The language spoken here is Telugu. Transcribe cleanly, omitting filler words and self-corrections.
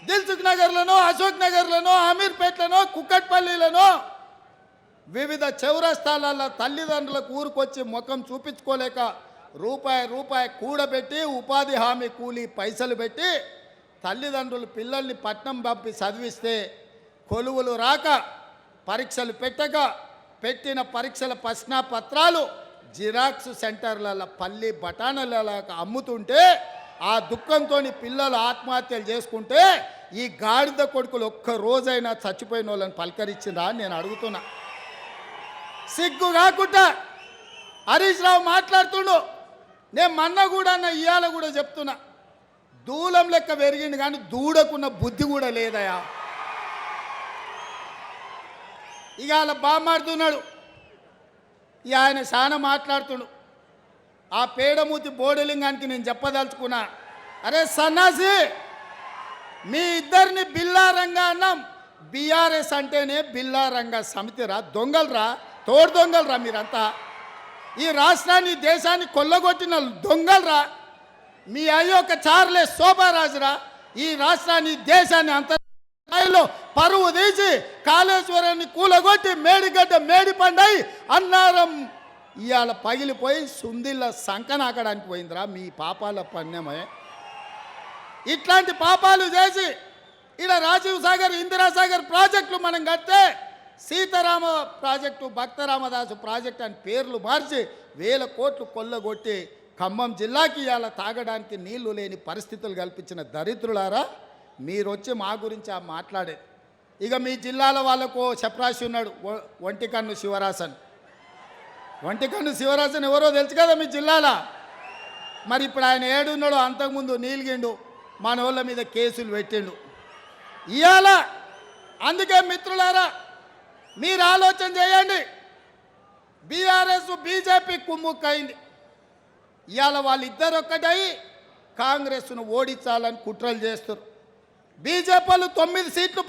దిల్సుఖ్ నగర్లను, అశోక్ నగర్లను, అమీర్పేట్లను, కుక్కట్పల్లిలను వివిధ చౌరస్తాలలో తల్లిదండ్రులకు ఊరుకొచ్చి ముఖం చూపించుకోలేక రూపాయి కూడబెట్టి ఉపాధి హామీ కూలీ పైసలు పెట్టి తల్లిదండ్రులు పిల్లల్ని పట్నం పంపి చదివిస్తే కొలువులు రాక పరీక్షలు పెట్టక పెట్టిన పరీక్షల ప్రశ్నాపత్రాలు జిరాక్స్ సెంటర్లలో పల్లి బఠానీలకు అమ్ముతుంటే ఆ దుఃఖంతో పిల్లలు ఆత్మహత్యలు చేసుకుంటే ఈ గాడిద కొడుకులు ఒక్క రోజైనా చచ్చిపోయిన వాళ్ళని పలకరించిందా అని నేను అడుగుతున్నా. సిగ్గు కాకుండా హరీష్ రావు మాట్లాడుతుండు. నేను మొన్న కూడా ఇవాళ కూడా చెప్తున్నా, దూలం లెక్క పెరిగింది కానీ దూడకున్న బుద్ధి కూడా లేదయా. ఇక అలా బామాడుతున్నాడు. ఇక ఆయన చాలా మాట్లాడుతుండు. ఆ పేడమూతి బోడలింగానికి నేను చెప్పదలుచుకున్నా, అరే సన్నాసి, మీ ఇద్దరిని బిల్లారంగా అన్నాం. బీఆర్ఎస్ అంటేనే బిల్లారంగా సమితిరా, దొంగలరా, తోడు దొంగలరా మీరంతా. ఈ రాష్ట్రాన్ని దేశాన్ని కొల్లగొట్టిన దొంగలరా. మీ అయ్యొక్క చార్లే శోభారాజురా. ఈ రాష్ట్రాన్ని దేశాన్ని అంత స్థాయిలో పరువు తీసి కాళేశ్వరాన్ని కూలగొట్టి మేడిగడ్డ మేడిపండై అన్నారం ఇవాళ పగిలిపోయి సుందిళ్ళ సంకనాకడానికి పోయిందిరా మీ పాపాల పణ్యమే. ఇట్లాంటి పాపాలు చేసి ఇలా రాజీవ్ సాగర్, ఇందిరాసాగర్ ప్రాజెక్టులు మనం కడితే సీతారామ ప్రాజెక్టు, భక్తరామదాసు ప్రాజెక్టు అని పేర్లు మార్చి 1000 కోట్లు కొల్లగొట్టి ఖమ్మం జిల్లాకి ఇవాళ తాగడానికి నీళ్లు లేని పరిస్థితులు కల్పించిన దరిద్రులారా, మీరు వచ్చి మా గురించి మాట్లాడేది. ఇక మీ జిల్లాల వాళ్ళకు చపరాశి ఉన్నాడు, ఒంటికన్ను శివరాసన్. ఒంటికన్ను శివరాసన్ ఎవరో తెలుసు కదా మీ జిల్లాలో. మరి ఇప్పుడు ఆయన ఏడున్నాడో, అంతకుముందు నీలిగిండు, మన వాళ్ళ మీద కేసులు పెట్టిండు ఇవాళ. అందుకే మిత్రులారా, మీరు ఆలోచన చేయండి. బీఆర్ఎస్ బీజేపీ కుమ్ముక్కైంది. ఇవాళ వాళ్ళిద్దరు ఒక్కటై కాంగ్రెస్ను ఓడించాలని కుట్రలు చేస్తారు. బీజేపీలు 9 సీట్లు